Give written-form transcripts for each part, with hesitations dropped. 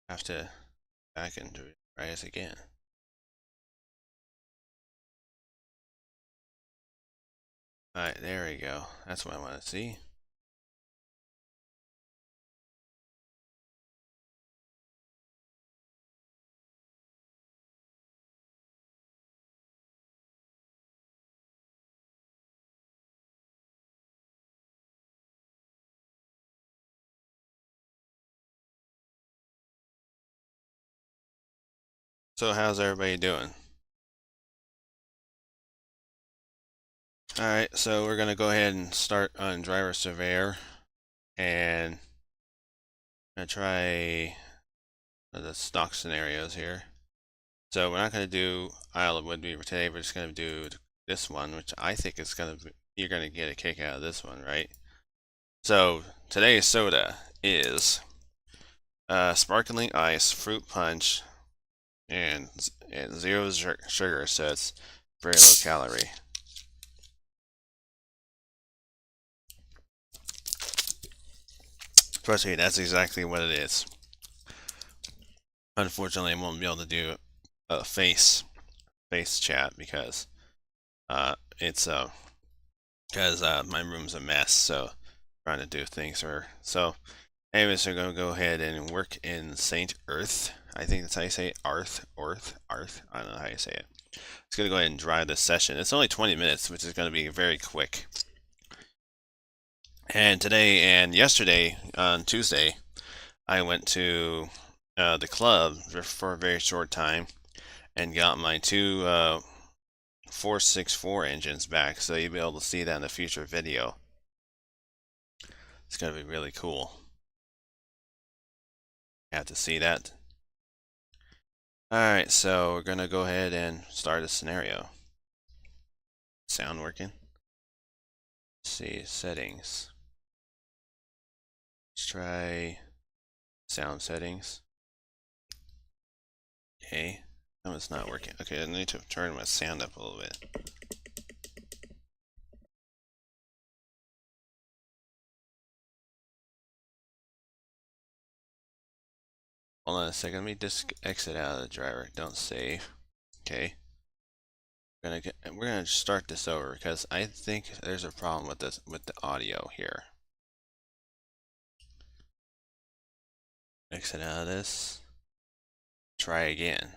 Have to back and try this again. Alright, there we go. That's what I want to see. So how's everybody doing? Alright, so we're going to go ahead and start on Driver Surveyor. And I'm going to try the stock scenarios here. So we're not going to do Isle of Whidbey for today. We're just going to do this one, which I think is going to, you're going to get a kick out of this one, right? So today's soda is sparkling ice, fruit punch, and zero sugar, so it's very low calorie. Trust me, that's exactly what it is. Unfortunately, I won't be able to do a face chat because it's because my room's a mess, so trying to do things so. Anyways, we're gonna go ahead and work in Saint Erth. I think that's how you say it. Arth. I don't know how you say it. It's gonna go ahead and drive this session. It's only 20 minutes, which is gonna be very quick. And today and yesterday, on Tuesday, I went to the club for a very short time and got my two 464 engines back, so you'll be able to see that in a future video. It's going to be really cool. You have to see that. Alright, so we're going to go ahead and start a scenario. Sound working? Let's see, settings. Let's try sound settings. Okay. No, it's not working. Okay, I need to turn my sound up a little bit. Hold on a second. Let me just exit out of the driver. Don't save. Okay. We're gonna start this over because I think there's a problem with the audio here. Exit out of this. Try again.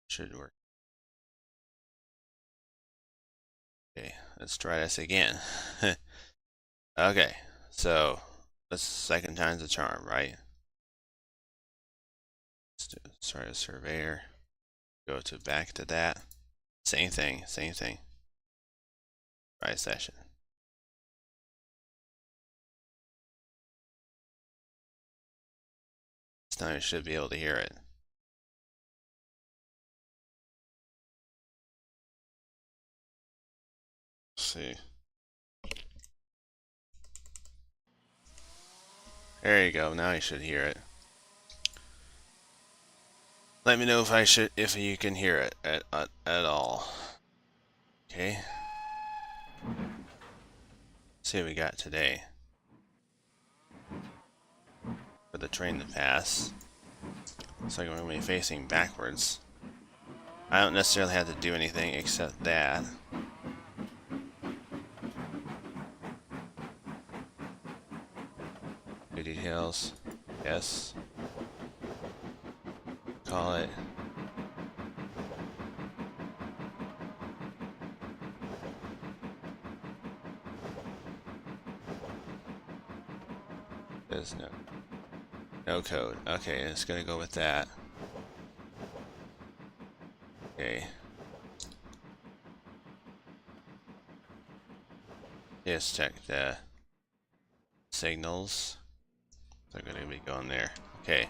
Should work. Okay, let's try this again. Okay, so that's second time's the charm, right? Let's try a surveyor. Go to back to that. Same thing, same thing. Try session. This time you should be able to hear it. Let's see. There you go. Now you should hear it. Let me know if you can hear it at all. Okay. Let's see what we got today. For the train to pass. Looks like we're going to be facing backwards. I don't necessarily have to do anything except that. New details. Yes. Call it. There's no code. Okay, it's gonna go with that. Okay. Just check the signals. They're gonna be going there. Okay.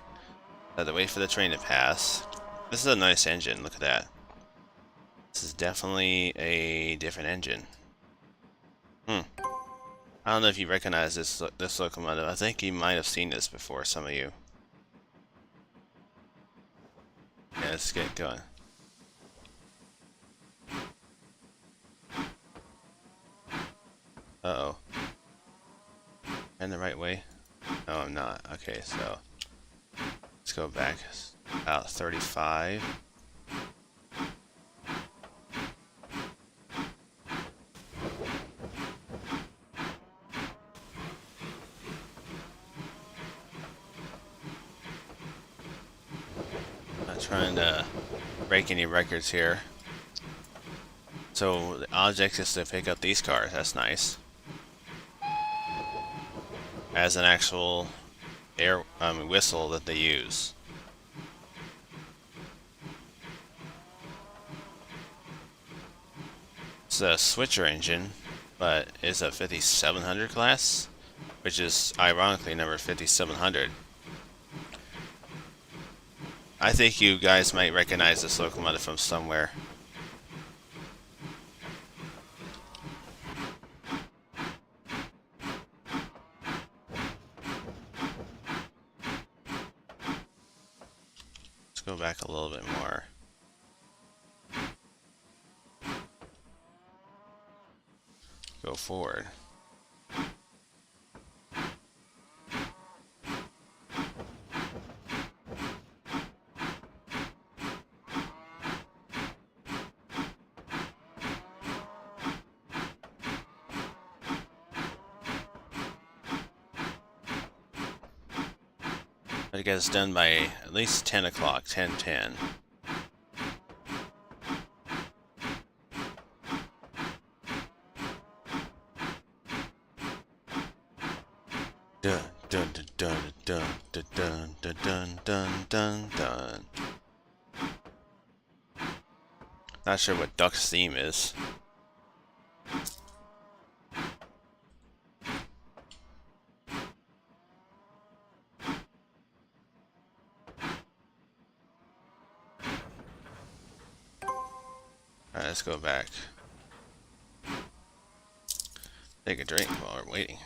Have to wait for the train to pass. This is a nice engine. Look at that. This is definitely a different engine. I don't know if you recognize this locomotive. I think you might have seen this before, some of you. Yeah, let's get going. Uh-oh. And the right way. No, I'm not. Okay, so let's go back about 35. Not trying to break any records here. So the object is to pick up these cars. That's nice. As an actual whistle that they use. It's a switcher engine, but it's a 5700 class, which is ironically number 5700. I think you guys might recognize this locomotive from somewhere. Let's go back a little bit more. Go forward. But it gets done by at least 10 o'clock, 10:10. Dun dun dun dun dun dun dun dun dun dun dun. Not sure what Duck's theme is. Alright, let's go back. Take a drink while we're waiting.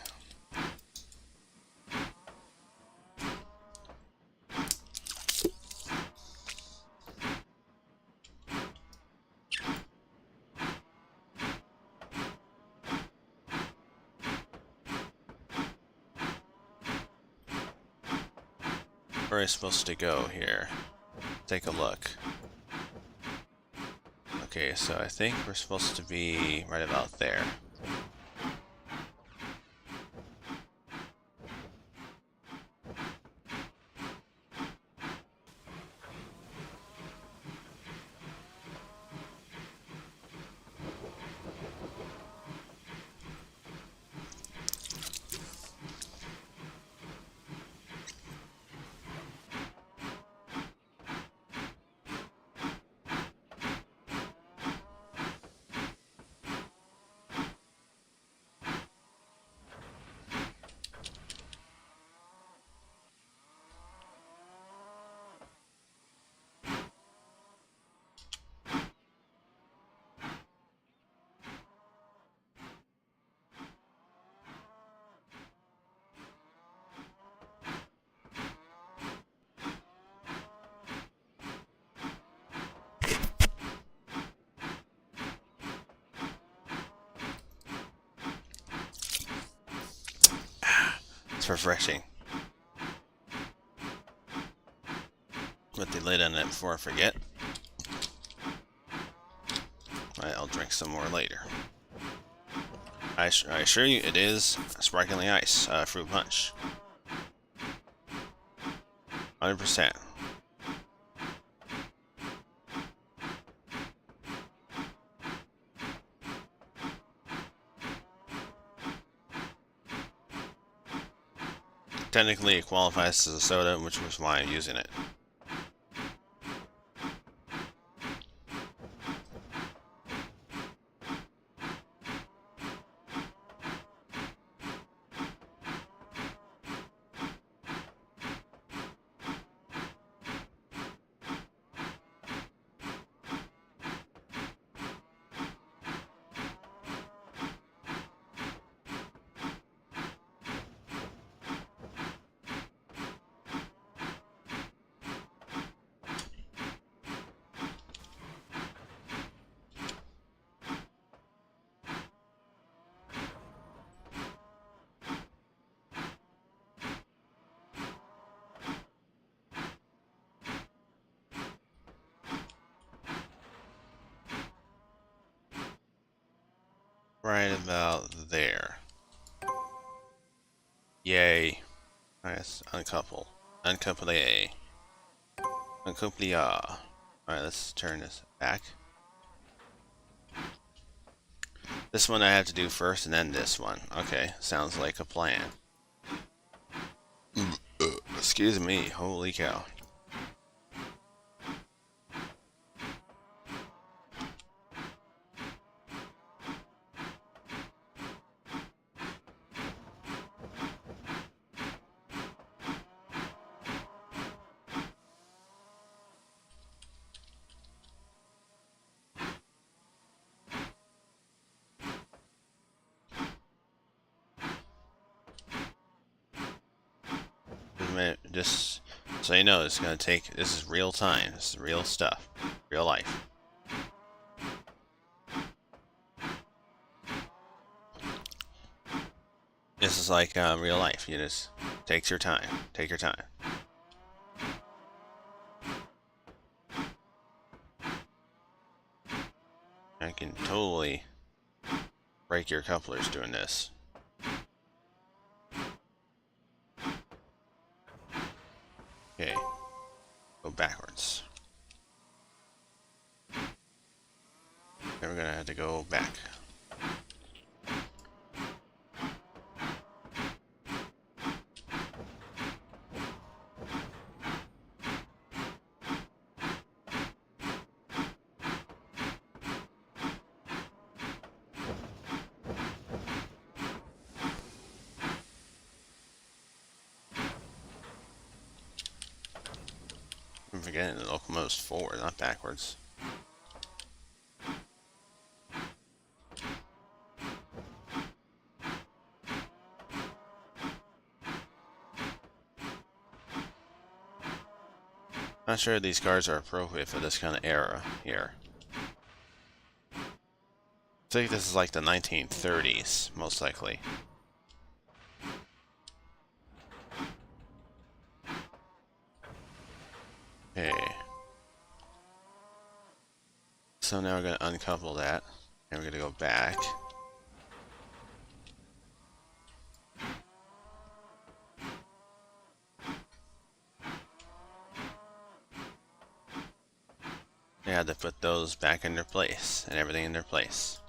Where are we supposed to go here? Take a look. Okay, so I think we're supposed to be right about there. It's refreshing. Put the lid on it before I forget. Alright, I'll drink some more later. I assure you it is sparkling ice, fruit punch. 100%. Technically it qualifies as a soda, which was why I'm using it. right about there. Yay. Alright, let's uncouple. Uncouple A. Uncouple A. Alright, let's turn this back. This one I have to do first and then this one. Okay, sounds like a plan. Excuse me, holy cow. Just so you know, it's gonna take. This is real time. This is real stuff, real life. This is like real life. You just take your time. Take your time. I can totally break your couplers doing this. Okay, go backwards. Then we're gonna have to go back. I'm forgetting the locomotive's forward, not backwards. Not sure these cars are appropriate for this kind of era here. I think this is like the 1930s, most likely. Okay. So now we're going to uncouple that, and we're going to go back. We had to put those back in their place, and everything in their place.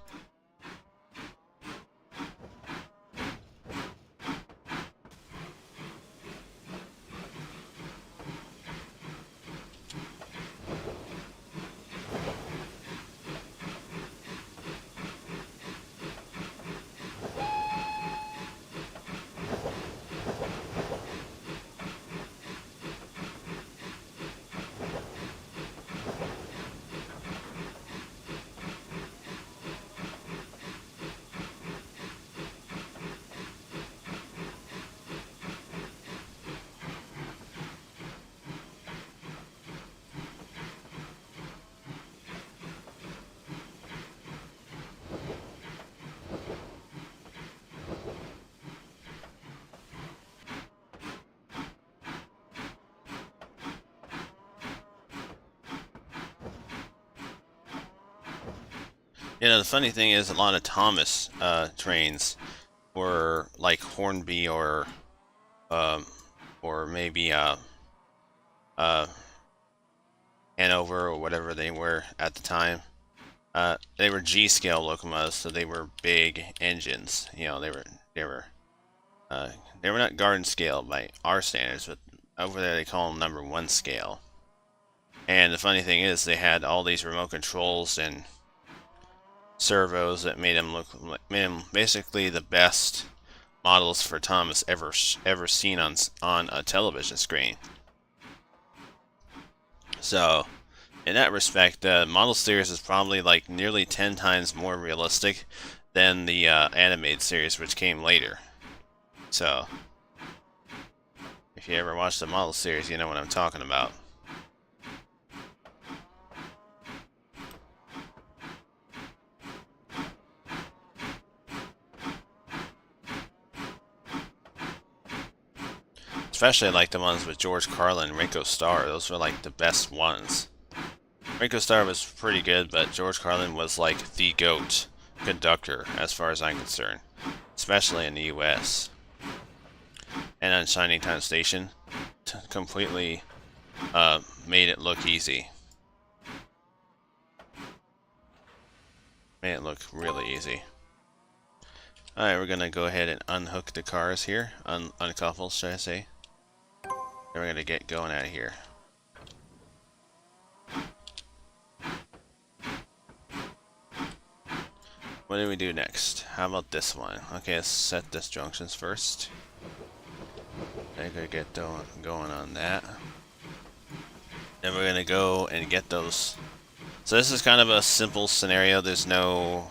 You know, the funny thing is, a lot of Thomas trains were like Hornby or maybe Hanover or whatever they were at the time. They were G-scale locomotives, so they were big engines. You know, they were not garden scale by our standards, but over there they call them number 1 scale. And the funny thing is, they had all these remote controls and servos that made them basically the best models for Thomas ever seen on a television screen. So, in that respect, the model series is probably like nearly 10 times more realistic than the animated series, which came later. So, if you ever watched the model series, you know what I'm talking about. Especially like the ones with George Carlin and Ringo Starr. Those were like the best ones. Ringo Starr was pretty good, but George Carlin was like the GOAT conductor as far as I'm concerned, especially in the US. And on Shining Time Station, completely made it look easy. Made it look really easy. Alright, we're gonna go ahead and unhook the cars here. Uncouple, should I say. Then we're gonna get going out of here. What do we do next? How about this one? Okay, let's set disjunctions first. I'm gonna get going on that. Then we're gonna go and get those. So this is kind of a simple scenario. There's no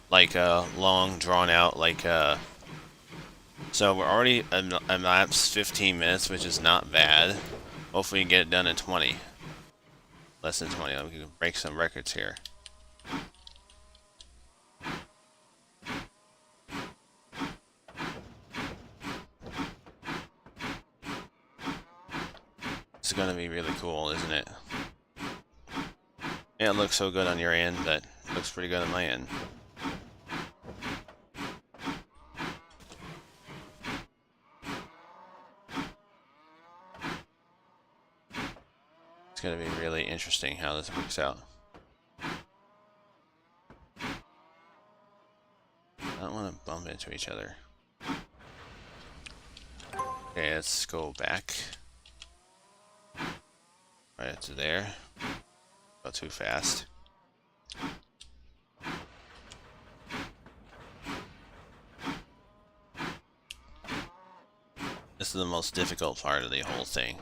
like long drawn out like so we're already elapsed 15 minutes, which is not bad. Hopefully we can get it done in 20. Less than 20. We can break some records here. It's gonna be really cool, isn't it? Yeah, it looks so good on your end, that looks pretty good on my end. It's gonna be really interesting how this works out. I don't want to bump into each other. Okay, let's go back. Right up to there. Go too fast. This is the most difficult part of the whole thing.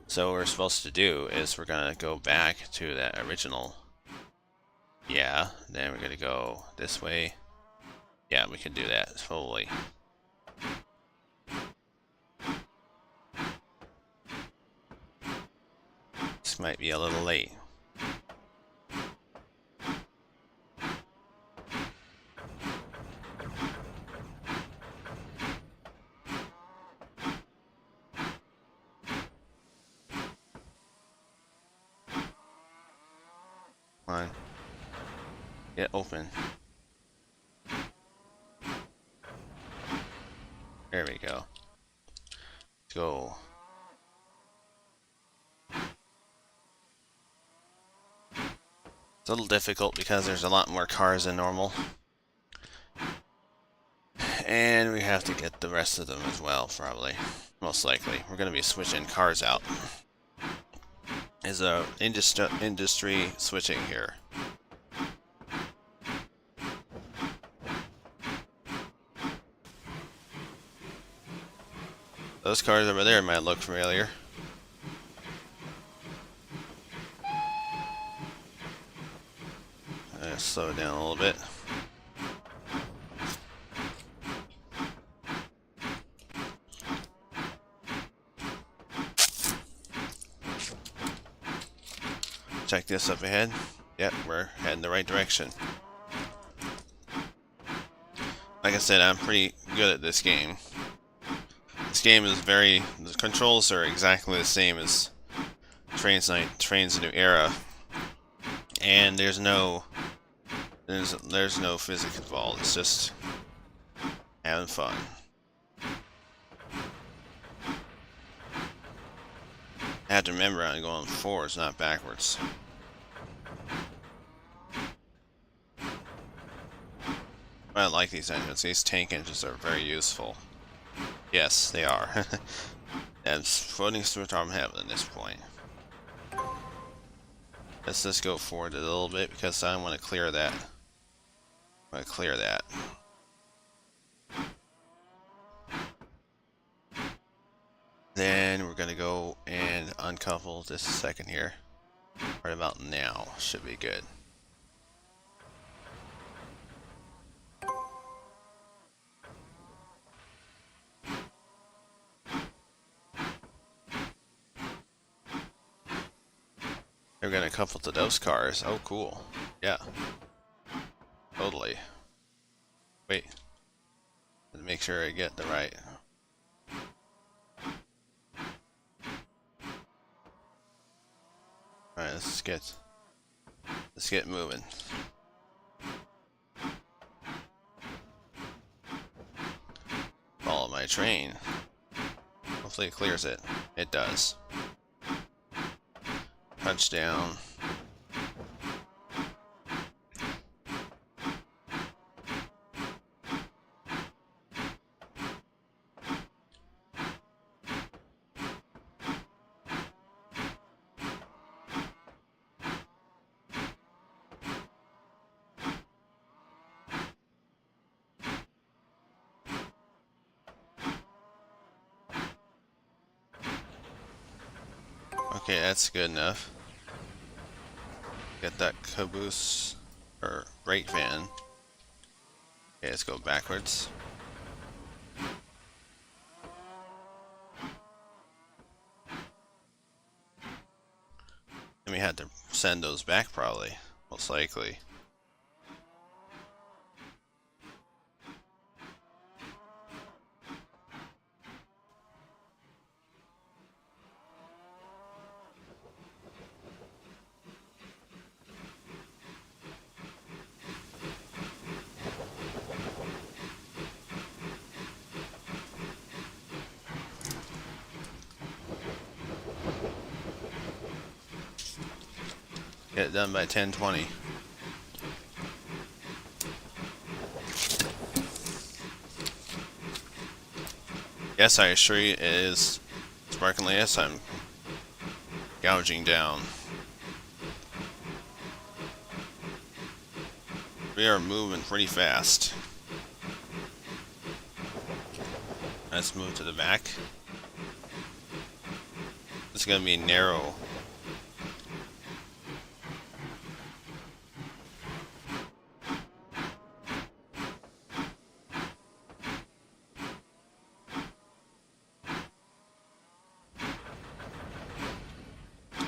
So what we're supposed to do is we're gonna go back to that original. Yeah, then we're gonna go this way. Yeah, we can do that totally. This might be a little late. Come on. Get open. There we go. Let's go. It's a little difficult because there's a lot more cars than normal. And we have to get the rest of them as well, probably. Most likely. We're going to be switching cars out. Is a industry switching here. Those cars over there might look familiar. Slow it down a little bit. Check this up ahead. Yep, we're heading the right direction. Like I said, I'm pretty good at this game. This game is the controls are exactly the same as Trains New Era. And there's no physics involved. It's just having fun. I have to remember I'm going forwards, not backwards. I like these engines. These tank engines are very useful. Yes, they are. And floating through Tom Heaven at this point. Let's just go forward a little bit because I want to clear that. I want to clear that. Then we're going to go and uncouple this second here. Right about now. Should be good. We're going to couple to those cars. Oh, cool. Yeah. Totally. Wait. Let's make sure I get the right. Alright, let's get moving. my train. Hopefully it clears it. It does. Touchdown. Okay, that's good enough. Get that caboose or freight van. Okay, let's go backwards. And we had to send those back probably, most likely. Get it done by 10:20. Yes, I assure you it is sparkling. Yes, I'm gouging down. We are moving pretty fast. Let's move to the back. This is going to be narrow.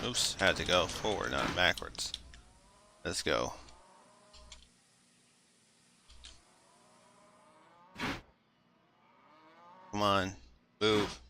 Oops, had to go forward, not backwards. Let's go. Come on, move.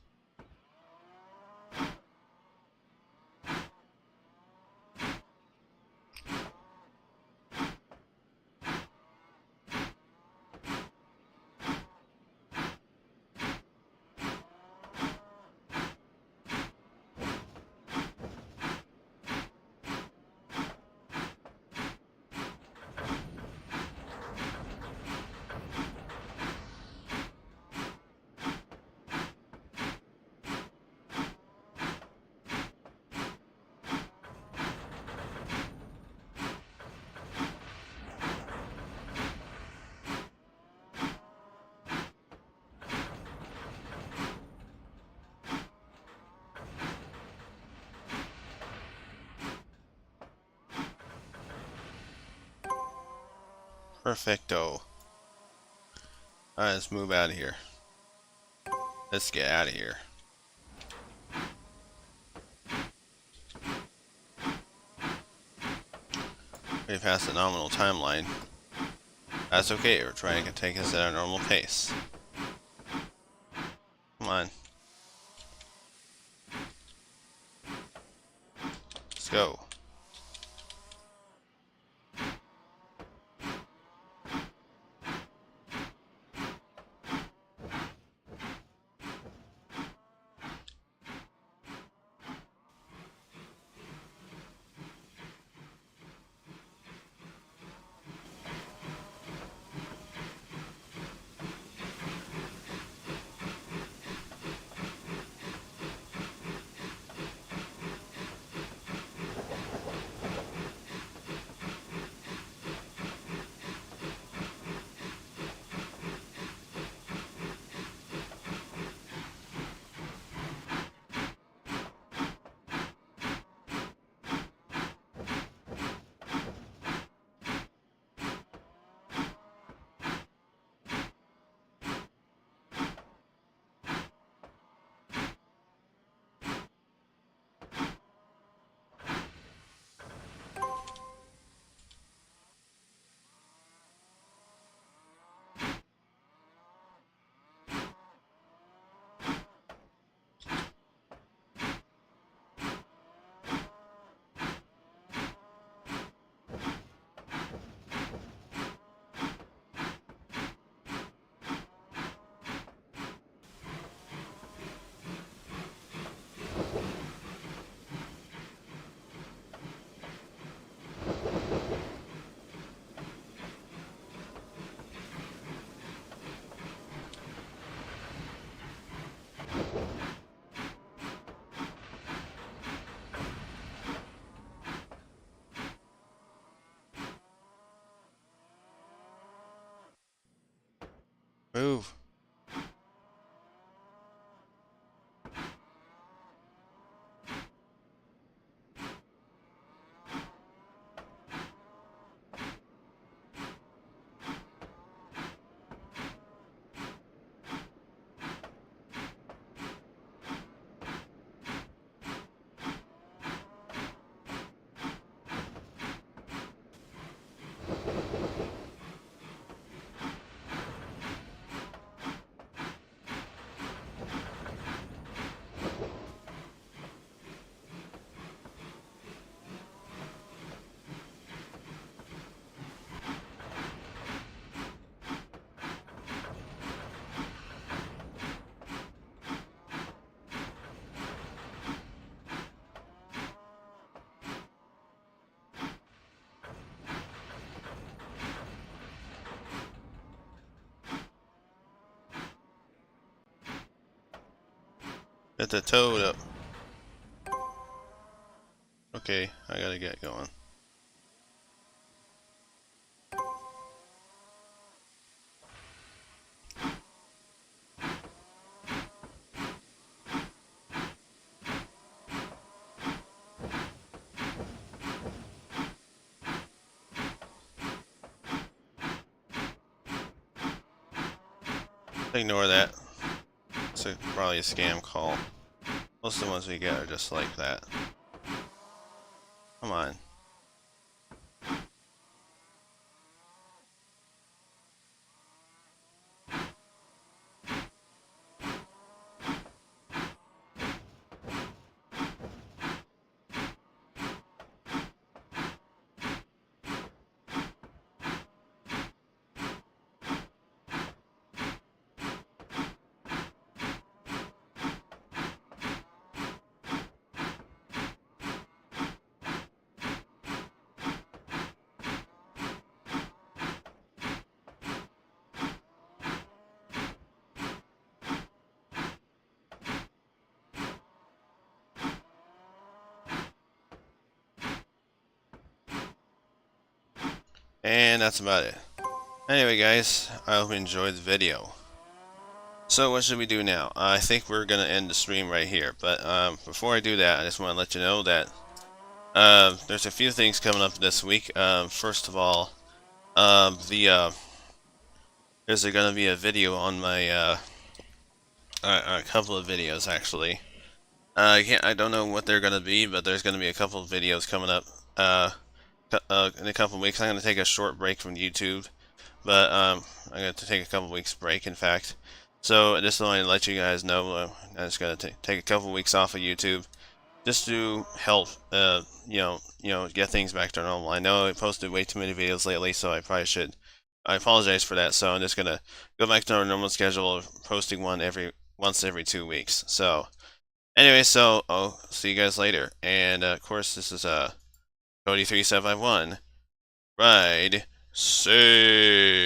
Perfecto. Alright, let's move out of here. Let's get out of here. We've passed the nominal timeline. That's okay, we're trying to take us at our normal pace. Come on. Let's go. Get the toad up. Okay, I gotta get going. Ignore that. It's probably a scam call. Most of the ones we get are just like that. Come on. And that's about it. Anyway guys, I hope you enjoyed the video. So what should we do now? I think we're going to end the stream right here. But before I do that, I just want to let you know that there's a few things coming up this week. First of all, there's going to be a video on my, a couple of videos actually. I don't know what they're going to be, but there's going to be a couple of videos coming up in a couple of weeks. I'm going to take a short break from YouTube. But I'm going to take a couple weeks break, in fact. So I just wanted to let you guys know I'm just going to take a couple weeks off of YouTube just to help, get things back to normal. I know I posted way too many videos lately, so I probably should. I apologize for that. So I'm just going to go back to our normal schedule of posting once every 2 weeks. So anyway, so I'll see you guys later. And of course, this is Cody 3751. Ride safe.